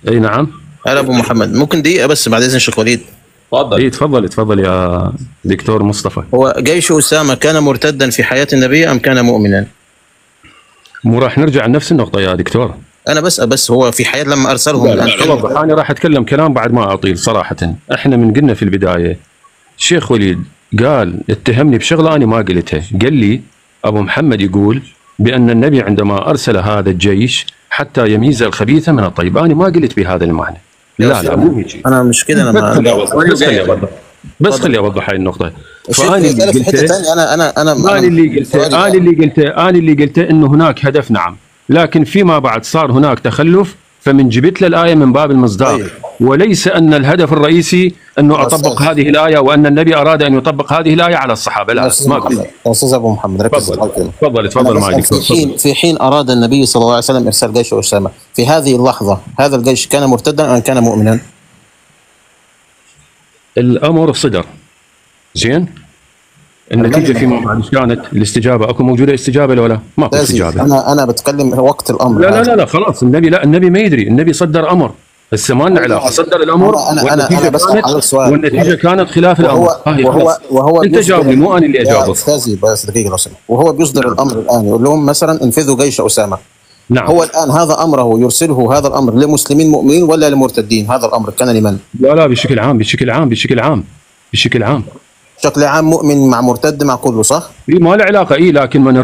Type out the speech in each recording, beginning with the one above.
اي نعم. هلا ابو محمد، ممكن دقيقه بس بعد اذن شيخ وليد؟ تفضل. اي تفضل تفضل يا دكتور مصطفى. هو جيش اسامه كان مرتدا في حياه النبي ام كان مؤمنا؟ مو راح نرجع لنفس النقطه يا دكتور. انا بسال بس هو في حياه لما ارسلهم اوضح. انا راح اتكلم كلام بعد ما اطيل صراحه. احنا من قلنا في البدايه الشيخ وليد قال اتهمني بشغله انا ما قلتها، قال لي ابو محمد يقول بان النبي عندما ارسل هذا الجيش حتى يميز الخبيث من الطيب، انا ما قلت بهذا المعنى. لا لا مو هيك. انا مش كده، انا بس خلي اوضح هاي النقطه. فانا اللي قلته انا اللي قلته انه هناك هدف، نعم، لكن فيما بعد صار هناك تخلف، فمن جبت له الايه من باب المصداق. طيب. وليس ان الهدف الرئيسي انه اطبق هذه الايه وان النبي اراد ان يطبق هذه الايه على الصحابه. لا ما قلت. استاذ ابو محمد ركز. تفضل معي دكتور. في حين اراد النبي صلى الله عليه وسلم ارسال جيش اسامه، في هذه اللحظه هذا الجيش كان مرتدا ام كان مؤمنا؟ الامر صدر زين. النتيجه فيما بعد كانت الاستجابه، اكو موجوده استجابه ولا لا؟ ماكو استجابه. انا بتكلم وقت الامر. لا خلاص النبي، لا النبي ما يدري، النبي صدر امر، هسه ما لنا علاقه، صدر الامر والنتيجه كانت خلاف الامر. وهو انت جاوبني مو انا اللي اجاوبك. استاذي بس دقيقه لو سمحت. وهو بيصدر الامر الان، يقول لهم مثلا انفذوا جيش اسامه. نعم. هو الان هذا امره يرسله هذا الامر لمسلمين مؤمنين ولا لمرتدين؟ هذا الامر كان لمن؟ لا بشكل عام بشكل عام بشكل عام مؤمن مع مرتد مع كله، صح؟ اي ما له علاقه. اي لكن من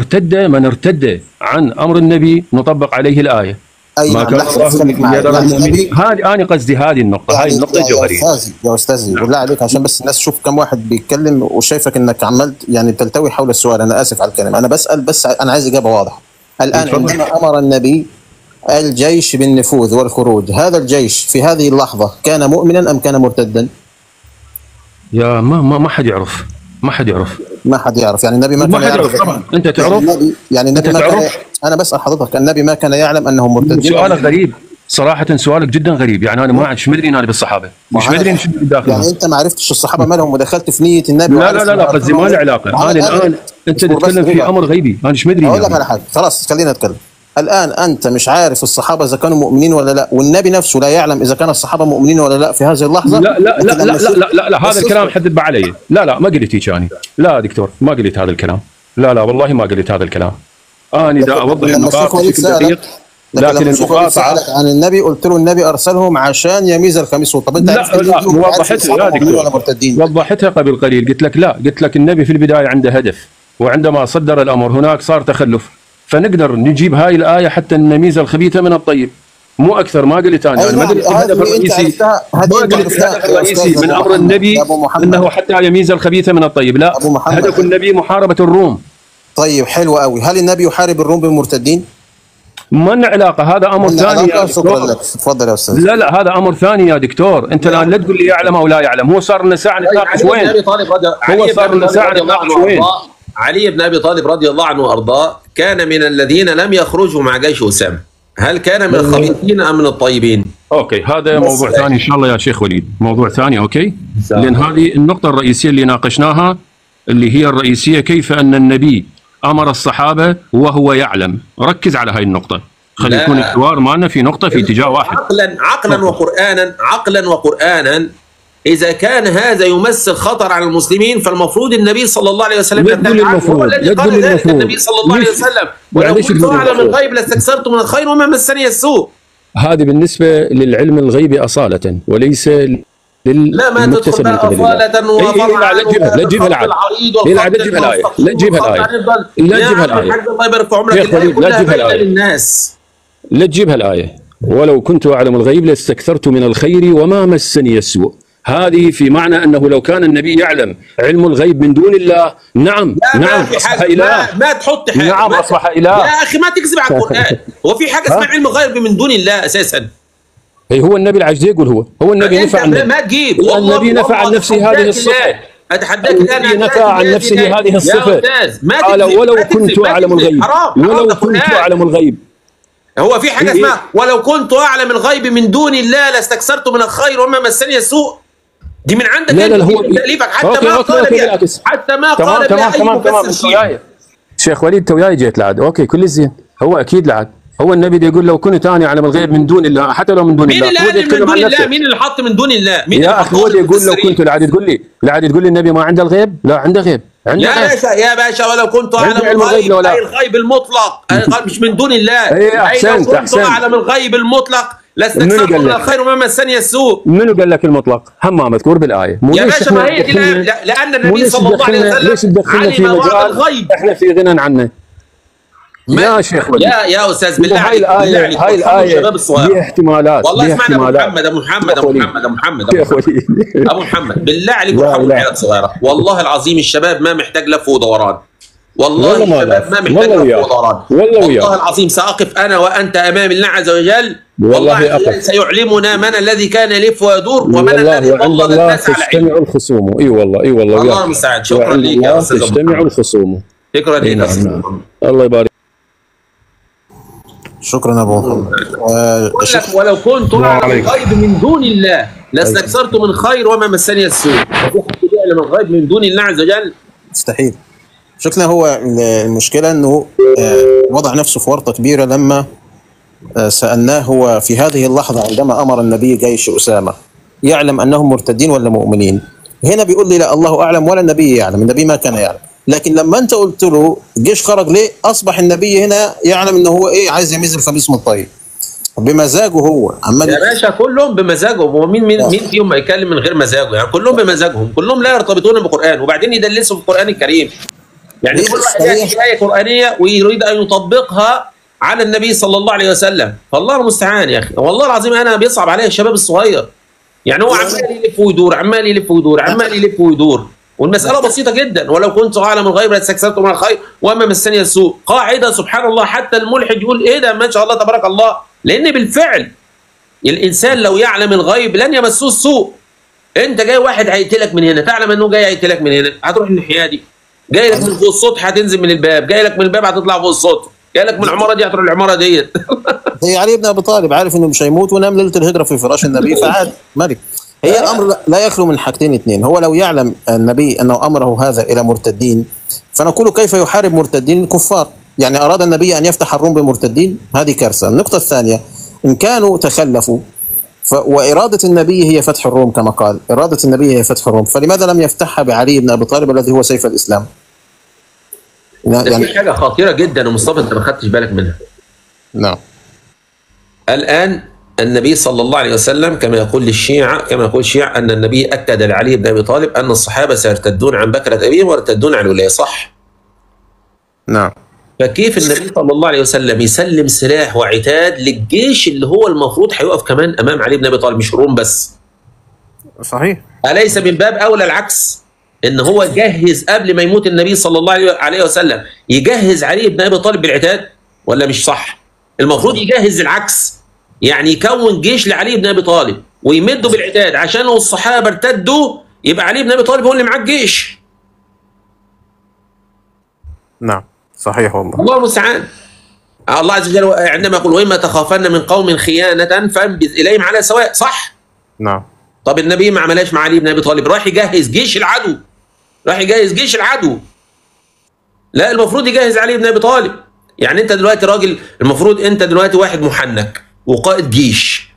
ارتد عن امر النبي نطبق عليه الايه. اي ما كان هذه انا قصدي هذه النقطه، هاي النقطه الجوهريه. يا استاذي بالله عليك، عشان بس الناس تشوف كم واحد بيتكلم وشايفك انك عملت يعني تلتوي حول السؤال. انا اسف على الكلام، انا بسال بس انا عايز اجابه واضحه. الان عندما امر النبي الجيش بالنفوذ والخروج، هذا الجيش في هذه اللحظه كان مؤمنا ام كان مرتدا؟ يا ما حد يعرف. ما حد يعرف يعني النبي ما كان يعرف طبعا. انت تعرف يعني النبي ما كان. انا بسال حضرتك، النبي ما كان يعلم انهم مرتدين؟ سؤالك غريب صراحه، سؤالك جدا غريب. يعني انا ما ايش مدري انا بالصحابه، مش مدري شو داخل. يعني انت ما عرفتش الصحابه مالهم ودخلت في نيه النبي؟ لا قصدي ما له علاقه. انا الان انت تتكلم في امر غيبي، انا ايش مدري. اقول لك على حاجه، خلاص خلينا نتكلم. الان انت مش عارف الصحابه اذا كانوا مؤمنين ولا لا، والنبي نفسه لا يعلم اذا كان الصحابه مؤمنين ولا لا في هذه اللحظه. لا هذا الكلام حدد علي. لا ما قلت هيك انا. لا دكتور ما قلت هذا الكلام. لا والله ما قلت هذا الكلام. انا دا اوضح النقاط بشكل دقيق. لكن المقاطعه عن النبي قلت له النبي ارسلهم عشان يميز الخميس. طب انت لا وضحتها يا دكتور، وضحتها قبل قليل. قلت لك النبي في البدايه عنده هدف، وعندما صدر الامر هناك صار تخلف، فنقدر نجيب هاي الايه حتى نميز الخبيث من الطيب، مو اكثر. ما قلت انا ما قلت الهدف الرئيسي من امر النبي انه حتى يميز الخبيث من الطيب. لا، هدف النبي محاربه الروم. طيب حلو قوي. هل النبي يحارب الروم بالمرتدين؟ ما لنا علاقه، هذا امر ثاني يا دكتور. تفضل يا استاذ. لا هذا امر ثاني يا دكتور. انت الان لا تقول لي يعلم او لا يعلم. هو صار لنا ساعه نتناقش وين؟ هو صار لنا ساعه نتناقش وين؟ علي بن ابي طالب رضي الله عنه وارضاه كان من الذين لم يخرجوا مع جيش اسامه. هل كان من الخبيثين ام من الطيبين؟ اوكي، هذا موضوع ثاني ان شاء الله يا شيخ وليد، موضوع ثاني. اوكي، لان هذه النقطه الرئيسيه اللي ناقشناها، اللي هي الرئيسيه، كيف ان النبي امر الصحابه وهو يعلم. ركز على هاي النقطه، خلي يكون الحوار معنا في نقطه في اتجاه واحد. عقلا وقرانا إذا كان هذا يمثل خطر على المسلمين، فالمفروض النبي صلى الله عليه وسلم هو الذي قال ذلك النبي صلى الله عليه وسلم، ولو كنت أعلم الغيب لاستكثرت من الخير وما مسني السوء. هذه بالنسبة للعلم الغيبي أصالة، وليس لا ما تدخل بقى أصالة وفرعا. لا تجيبها الآية. لا تجيبها الآية. لا تجيبها الآية. ولو كنت أعلم الغيب لاستكثرت من الخير وما مسني السوء. هذه في معنى أنه لو كان النبي يعلم علم الغيب من دون الله، نعم أصبح إله. ما تحط حاجة. نعم أصبح إله. يا أخي ما تكذب على القرآن. هو في حاجة اسمها علم الغيب من دون الله أساسا؟ أي هو النبي العجز يقول هو النبي نفى عن ما تجيب. النبي نفى عن نفسه هذه الصفة. أتحداك الآن. النبي نفى عن نفسه هذه الصفة. قال ولو كنت أعلم الغيب. ولو كنت أعلم الغيب. هو في حاجة اسمها ولو كنت أعلم الغيب من دون الله لاستكثرت من الخير وما مسني السوء؟ دي من عندك. لا هو تأليفك حتى ما قال بها. حتى ما قال بها أي مفسر شيعي. شيخ وليد انت وياي جيت لعد. اوكي كل زين، هو اكيد لعد هو النبي دي يقول لو كنت انا اعلم الغيب من دون الله، حتى لو من دون مين الله. اللي قال من دون الله؟ مين اللي حط من دون الله؟ مين يا اخي هو اللي يقول لو كنت العادي تقول لي العادي تقول لي النبي ما عنده الغيب؟ لا عنده غيب. عنده يا باشا يا باشا ولو كنت اعلم الغيب اي الغيب المطلق مش من دون الله. اي احسنت لو كنت اعلم الغيب المطلق لاستكثرت من الخير وما مسني السوء. منو قال لك المطلق؟ هم مذكور بالايه. يا باشا ما هي دي لان النبي صلى الله عليه وسلم ليش تدخلنا في مجال احنا في غنى عنه؟ يا شيخ يا استاذ بالله عليك هاي الايه دي احتمالات. والله اسمعنا ابو محمد بالله عليك ارحموا العيال الصغيره. والله العظيم الشباب ما محتاج لف ودوران. والله الشباب ما محتاج لف ودوران. والله العظيم ساقف انا وانت امام الله عز وجل. والله سيعلمنا من الذي كان يلف ويدور ومن الذي ضلل الناس على علم. تجتمع الخصوم. اي والله اي والله. الله المستعان. شكرا لك يا استاذ. تجتمع الخصوم. شكرا لك يا استاذ. الله يبارك. شكرا ابو محمد. ولو كنت اعلم الغيب من دون الله لاستكثرت من خير وما مسني السوء. وفي حد يعلم الغيب من دون الله عز وجل؟ مستحيل. شكلنا هو المشكله انه وضع نفسه في ورطه كبيره لما سالناه هو في هذه اللحظه عندما امر النبي جيش اسامه يعلم انهم مرتدين ولا مؤمنين؟ هنا بيقول لي لا الله اعلم ولا النبي يعلم، النبي ما كان يعلم. لكن لما انت قلت له الجيش خرج ليه؟ اصبح النبي هنا يعلم انه هو ايه عايز يميز الخبيث من الطيب بمزاجه هو. عمال يا باشا كلهم بمزاجهم. هو مين فيهم ما يتكلم من غير مزاجه؟ يعني كلهم بمزاجهم، كلهم لا يرتبطون بالقران وبعدين يدلسوا في القران الكريم. يعني كل واحد ياتي ايه قرانيه ويريد ان يطبقها على النبي صلى الله عليه وسلم. فالله المستعان يا اخي. والله العظيم انا بيصعب عليا الشباب الصغير. يعني هو عمال يلف ويدور عمال يلف ويدور عمال يلف ويدور والمسألة بسيطة جدا. ولو كنت أعلم الغيب لاستكثرت من الخير وما مسني السوء. قاعدة سبحان الله حتى الملحد يقول إيه ده ما شاء الله تبارك الله. لأن بالفعل الإنسان لو يعلم الغيب لن يمسه السوء. أنت جاي واحد هيقتلك من هنا تعلم إنه جاي هيقتلك من هنا هتروح الناحية دي. جاي لك من فوق السطح هتنزل من الباب. جاي لك من الباب هتطلع فوق السطح. جاي لك من العمارة دي هتروح العمارة ديت. زي علي بن أبي طالب عارف إنه مش هيموت ونام ليلة الهجرة في فراش النبي فعاد ملك. هي الامر لا يخلو من حاجتين اثنين. هو لو يعلم النبي انه امره هذا الى مرتدين فنقول كيف يحارب مرتدين الكفار؟ يعني اراد النبي ان يفتح الروم بمرتدين؟ هذه كارثه. النقطه الثانيه ان كانوا تخلفوا واراده النبي هي فتح الروم كما قال، اراده النبي هي فتح الروم، فلماذا لم يفتحها بعلي بن ابي طالب الذي هو سيف الاسلام؟ يعني حاجه خطيره جدا يا مصطفى انت ما خدتش بالك منها. نعم. الان النبي صلى الله عليه وسلم كما يقول الشيعة أن النبي أكد لعلي بن أبي طالب أن الصحابة سيرتدون عن بكرة أبيهم ويرتدون عن الولاية. صح؟ نعم. فكيف النبي صلى الله عليه وسلم يسلم سلاح وعتاد للجيش اللي هو المفروض هيقف كمان أمام علي بن أبي طالب مش روم بس؟ صحيح. أليس من باب أولى العكس؟ إن هو جهز قبل ما يموت النبي صلى الله عليه وسلم يجهز علي بن أبي طالب بالعتاد ولا مش صح؟ المفروض يجهز العكس. يعني يكون جيش لعلي بن ابي طالب ويمده بالعتاد عشان لو الصحابه ارتدوا يبقى علي بن ابي طالب هو اللي معاه الجيش. نعم صحيح والله. الله المستعان. الله عز وجل عندما يقول واما تخافن من قوم خيانه فانبذ اليهم على سواء. صح؟ نعم. طب النبي ما عملهاش مع علي بن ابي طالب، راح يجهز جيش العدو. لا المفروض يجهز علي بن ابي طالب. يعني انت دلوقتي راجل المفروض انت دلوقتي واحد محنك وقائد جيش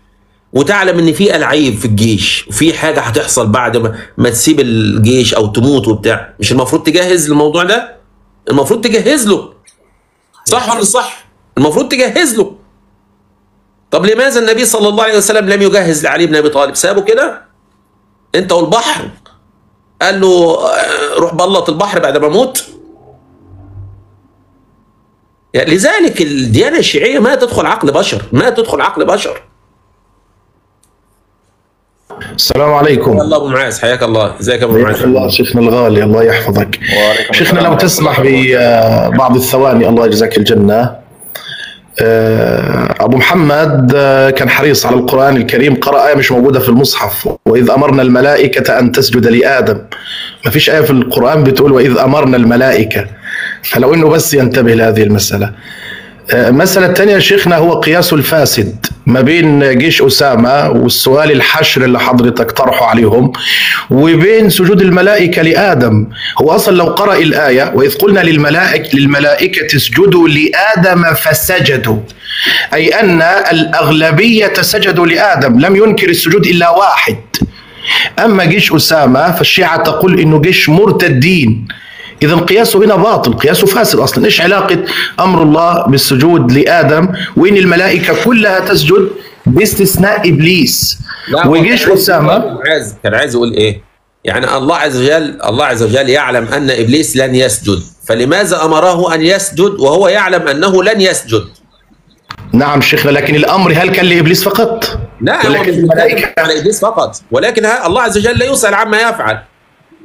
وتعلم ان في العيب في الجيش وفي حاجه هتحصل بعد ما تسيب الجيش او تموت وبتاع. مش المفروض تجهز للموضوع ده؟ المفروض تجهز له. صح ولا صح؟ المفروض تجهز له. طب لماذا النبي صلى الله عليه وسلم لم يجهز لعلي بن ابي طالب؟ سابه كده انت والبحر. قال له روح بلط البحر بعد ما اموت. يعني لذلك الديانة الشيعية ما تدخل عقل بشر. السلام عليكم. الله ابو معاذ حياك الله. ازيك يا ابو معاذ؟ الله شيخنا الغالي الله يحفظك. شيخنا لو تسمح ببعض الثواني الله يجزاك الجنة. أبو محمد كان حريص على القرآن الكريم، قرأ آية مش موجودة في المصحف وإذ أمرنا الملائكة أن تسجد لآدم. ما فيش آية في القرآن بتقول وإذ أمرنا الملائكة، فلو إنه بس ينتبه لهذه المسألة. المسألة الثانية يا شيخنا هو قياس الفاسد ما بين جيش أسامة والسؤال الحشر اللي حضرتك طرحه عليهم وبين سجود الملائكة لآدم. هو أصلا لو قرأ الآية وإذ قلنا للملائكة اسجدوا لآدم فسجدوا، أي أن الأغلبية سجدوا لآدم، لم ينكر السجود إلا واحد. أما جيش أسامة فالشيعة تقول إنه جيش مرتدين، إذا قياسه هنا باطل، قياسه فاسد أصلا. إيش علاقة أمر الله بالسجود لآدم وإن الملائكة كلها تسجد باستثناء إبليس وجيش أسامة؟ كان عايز يقول إيه؟ يعني الله عز وجل يعلم أن إبليس لن يسجد، فلماذا أمره أن يسجد وهو يعلم أنه لن يسجد؟ نعم شيخنا، لكن الأمر هل كان لإبليس فقط؟ لا، ولكن الملائكة على إبليس فقط، ولكن الله عز وجل لا يسأل عما يفعل.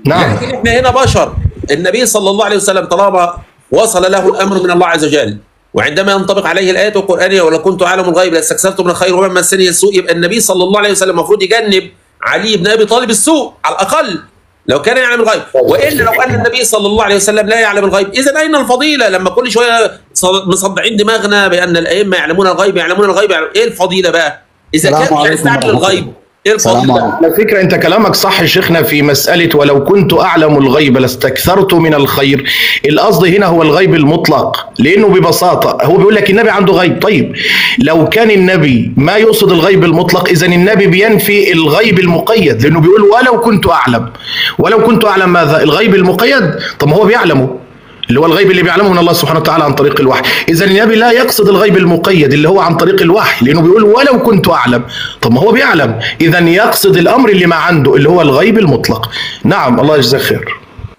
نعم. لكن احنا هنا بشر. النبي صلى الله عليه وسلم طالما وصل له الامر من الله عز وجل، وعندما ينطبق عليه الايات القرانيه ولو كنت اعلم الغيب لاستكثرت من الخير وما مسني السوء، يبقى النبي صلى الله عليه وسلم المفروض يجنب علي بن ابي طالب السوء على الاقل لو كان يعلم الغيب. والا لو ان النبي صلى الله عليه وسلم لا يعلم الغيب، اذا اين الفضيله؟ لما كل شويه مصدعين دماغنا بان الائمه يعلمون الغيب يعلمون الغيب، ايه الفضيله بقى؟ اذا كان يستعمل الغيب ايه الفضيله؟ على فكره انت كلامك صح يا شيخنا في مساله ولو كنت اعلم الغيب لاستكثرت من الخير. القصد هنا هو الغيب المطلق، لانه ببساطه هو بيقول لك النبي عنده غيب. طيب لو كان النبي ما يقصد الغيب المطلق، اذا النبي بينفي الغيب المقيد، لانه بيقول ولو كنت اعلم. ولو كنت اعلم ماذا؟ الغيب المقيد. طب ما هو بيعلمه، اللي هو الغيب اللي بيعلمه من الله سبحانه وتعالى عن طريق الوحي. إذا النبي لا يقصد الغيب المقيد اللي هو عن طريق الوحي، لأنه بيقول ولو كنت أعلم. طب ما هو بيعلم، إذا يقصد الأمر اللي ما عنده اللي هو الغيب المطلق. نعم الله يجزاك خير.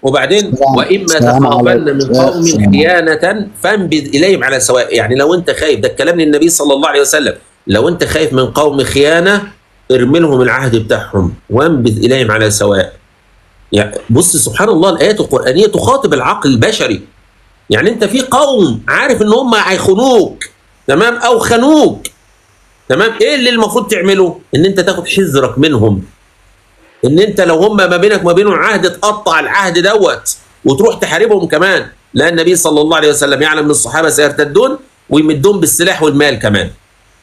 وبعدين وإما تخافن من قوم خيانة فانبذ إليهم على سواء. يعني لو أنت خايف، ده الكلام للنبي صلى الله عليه وسلم، لو أنت خايف من قوم خيانة ارمي لهم العهد بتاعهم وانبذ إليهم على سواء. يعني بص سبحان الله، الآيات القرآنية تخاطب العقل البشري. يعني انت في قوم عارف ان هم هيخونوك، تمام، او خانوك، تمام، ايه اللي المفروض تعمله؟ ان انت تاخد حذرك منهم، ان انت لو هم ما بينك وما بينهم عهد تقطع العهد دوت وتروح تحاربهم كمان. لان النبي صلى الله عليه وسلم يعلم ان الصحابه سيرتدون ويمدهم بالسلاح والمال كمان،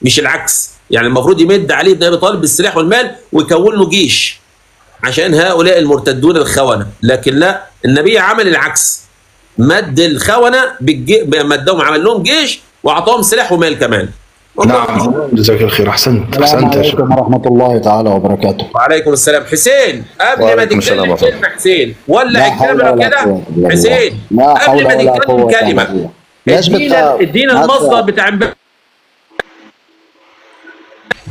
مش العكس. يعني المفروض يمد علي بن ابي طالب بالسلاح والمال ويكون له جيش عشان هؤلاء المرتدون الخونه، لكن لا، النبي عمل العكس، مد الخونه مدهم، عمل لهم جيش واعطاهم سلاح ومال كمان. نعم جزاك الخير، احسنت. السلام عليكم ورحمه الله تعالى وبركاته. وعليكم السلام. حسين قبل ما تتكلم كلمه، حسين ولع الكاميرا كده. حسين قبل ما تتكلم كلمه، ادينا المصدر بتاع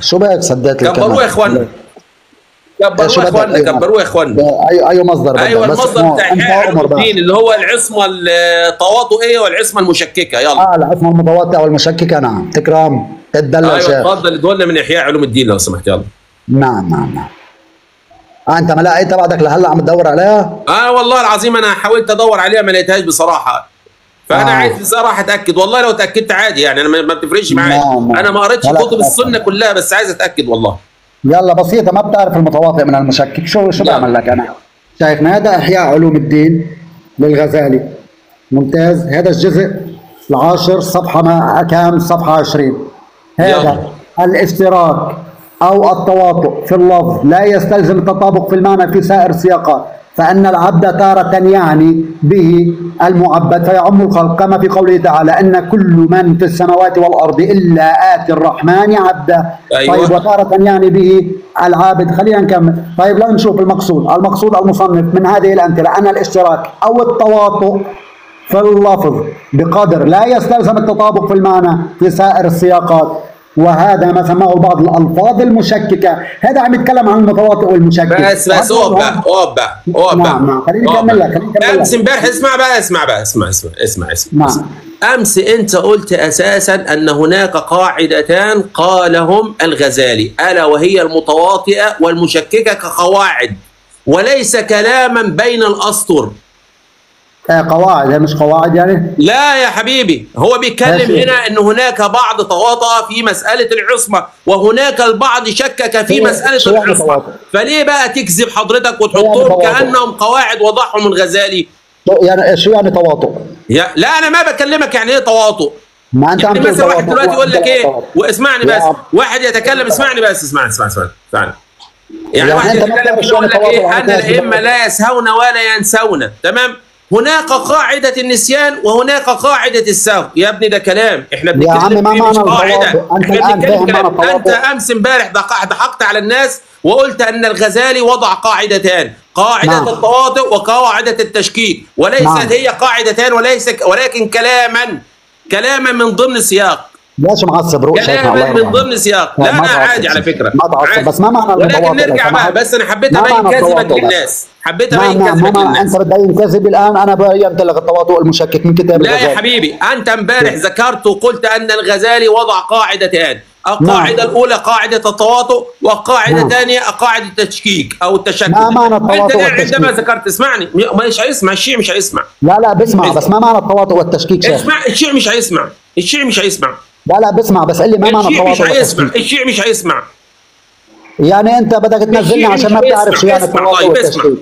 شو بك سديت لك؟ كبروه يا اخوانا، كبروه يا اخوانا، كبروه يا اخوانا. اي مصدر؟ ايوه المصدر بتاع احياء علوم الدين اللي هو العصمه الطواطئيه والعصمه المشككه. يلا العصمه المتواطئه والمشككه. نعم تكرم تدلل. ايوه اتفضل ادولنا من احياء علوم الدين لو سمحت. يلا. نعم. انت ما لقيتها بعدك لهلا عم تدور عليها؟ والله العظيم انا حاولت ادور عليها ما لقيتهاش بصراحه، فانا عايز بصراحه اتاكد. والله لو اتاكدت عادي، يعني انا ما بتفرقش معايا. انا ما قريتش كتب السنه كلها، بس عايز اتاكد والله. يلا بسيطة، ما بتعرف المتواطئ من المشكك. شو بعمل لك أنا؟ شايفنا هذا إحياء علوم الدين للغزالي، ممتاز. هذا الجزء العاشر صفحة ما كام؟ صفحة 20. هذا الاشتراك أو التواطؤ في اللفظ لا يستلزم التطابق في المعنى في سائر السياقات، فأن العبد تارة يعني به المعبد فيعم الخلق، كما في قوله تعالى أن كل من في السماوات والأرض إلا آتي الرحمن عبدا. أيوة. طيب وتارة يعني به العابد. خلينا نكمل. طيب لا نشوف المقصود المصنف من هذه الأمثلة أن الاشتراك أو التواطؤ في اللفظ بقدر لا يستلزم التطابق في المعنى في سائر السياقات، وهذا ما سماه بعض الألفاظ المشككة. هذا عم يتكلم عن المتواطئ والمشكك. بس اقف بقى. نعم خليني أكمل لك. أمس امبارح اسمع. نعم. أمس أنت قلت أساسا أن هناك قاعدتان قالهم الغزالي، ألا وهي المتواطئة والمشككة كقواعد، وليس كلاما بين الأسطر. قواعد، مش قواعد يعني؟ لا يا حبيبي، هو بيتكلم هنا ان هناك بعض تواطأ في مسألة العصمة، وهناك البعض شكك في مسألة العصمة، فليه بقى تكذب حضرتك وتحطهم كأنهم قواعد وضعهم الغزالي؟ يعني شو يعني تواطؤ؟ لا انا ما بكلمك يعني ايه تواطؤ، ما انت يعني مثلا واحد دلوقتي يقول لك ايه، تواطؤ. واسمعني بس، واحد يتكلم، اسمعني بس، اسمعني. يعني واحد يتكلم يقول لك ايه، ان الائمه لا يسهون ولا ينسون، تمام؟ هناك قاعده النسيان وهناك قاعده السهو. يا ابني ده كلام احنا يا عم بنتكلم ما فيه، معنى مش قاعده. التواطؤ؟ انت احنا الان بنتكلم فاهم معنى كلام. انت التواطؤ؟ امس امبارح ضحكت على الناس وقلت ان الغزالي وضع قاعدتان، قاعده نعم. التواطؤ وقاعده التشكيك، وليست نعم. هي قاعدتان ولكن كلاما من ضمن سياق. ليش معصب روق شيخنا؟ الله كلاما من يرضى ضمن سياق. لا، لا ما انا عادي تعصب على فكره، ما تعصب، عادي. بس ما معنى ولكن المتواطئ لو نرجع بقى، سمحت؟ بس انا حبيت ما ابين معنى كذبك التواطؤ بس؟ للناس، حبيت ما ابين ما كذبك ما للناس. انت بتبين كذب الان، انا بينت لك التواطؤ المشكك من كتاب لا يا الغزالي. حبيبي، انت امبارح ذكرت وقلت ان الغزالي وضع قاعدتان، القاعده نعم. الاولى قاعده التواطؤ، والقاعده نعم. الثانيه قاعده التشكيك او التشكك. ما معنى انت التواطؤ عندما والتشكيك؟ ذكرت، اسمعني، مش هيسمع الشيعي، مش هيسمع. لا بسمع، بس ما معنى التواطؤ والتشكيك شيخ؟ اسمع، الشيعي مش هيسمع، الشيعي مش هيسمع، لا بسمع، بس قل لي ما معنى الشيعي مش التواطؤ هيسمع، والتشكيك؟ الشيعي مش هيسمع. يعني انت بدك تنزلني الشيعي عشان مش ما بتعرف هيسمع. شو يعني اسمع، التواطؤ طيب، والتشكيك؟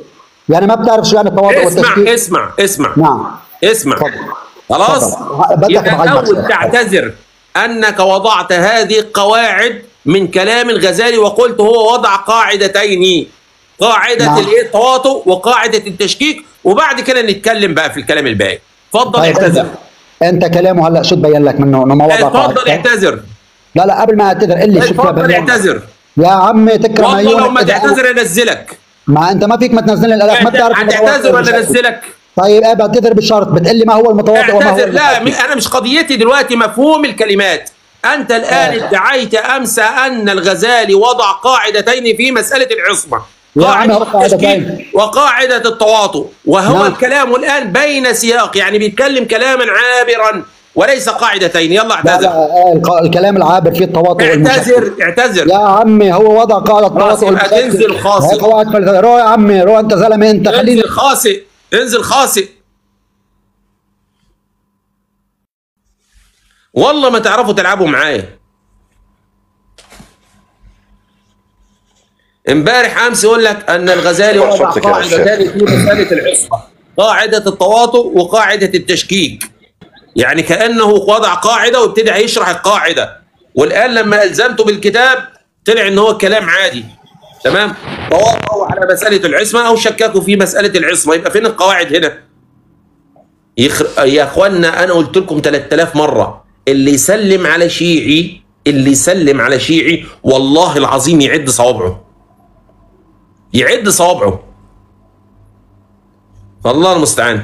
يعني ما بتعرف شو يعني التواطؤ والتشكيك؟ اسمع. نعم. اسمع. تفضل. خلاص. تفضل. بدك يبقى بعلمك الاول شيخ. تعتذر انك وضعت هذه القواعد من كلام الغزالي، وقلت هو وضع قاعدتين، قاعده نعم. التواطؤ وقاعده التشكيك، وبعد كده نتكلم بقى في الكلام الباقي. اتفضل طيب اعتذر. انت كلامه هلا شو تبين لك منه انه ما وضع اتفضل قاعدة؟ اعتذر. لا قبل ما اعتذر قل لي شو اتفضل تبين. اعتذر. يا عمي تكرم والله عيونك لو ما إذا أنا- تعتذر انزلك. ما انت ما فيك ما تنزلني الالاف، ما بتعرف هتعتذر ولا المتواطئ. انزلك؟ طيب ايه بعتذر بشرط، بتقول لي ما هو المتواطئ وما هو اعتذر. لا، المشكك. انا مش قضيتي دلوقتي مفهوم الكلمات. انت الان ادعيت امس ان الغزالي وضع قاعدتين في مساله العصمه، يا عم هو قاعده التشكيك قاعدتين. وقاعده التواطؤ، وهو نعم. الكلام الان بين سياق، يعني بيتكلم كلاما عابرا وليس قاعدتين. يلا لا اعتذر. الكلام العابر فيه التواطؤ والمشكك. اعتذر. يا عمي هو وضع قاعدة خلاص، التواطؤ يبقى والمشكك. تنزل خاصئ. هيك قواعد فلسفة. رو يا عمي، رو انت زلمه، انت خليني. انزل خاصئ، انزل خاصئ. والله ما تعرفوا تلعبوا معايا. امبارح امس يقول لك ان الغزالي وضع قاعدتان في مساله العصمه، قاعده التواطؤ وقاعده التشكيك، يعني كانه وضع قاعده وابتدى يشرح القاعده، والان لما الزمته بالكتاب طلع ان هو كلام عادي. تمام؟ تواطؤوا على مساله العصمه او شككوا في مساله العصمه، يبقى فين القواعد هنا؟ يا اخوانا انا قلت لكم 3000 مره، اللي يسلم على شيعي والله العظيم يعد صوابعه، فالله المستعان.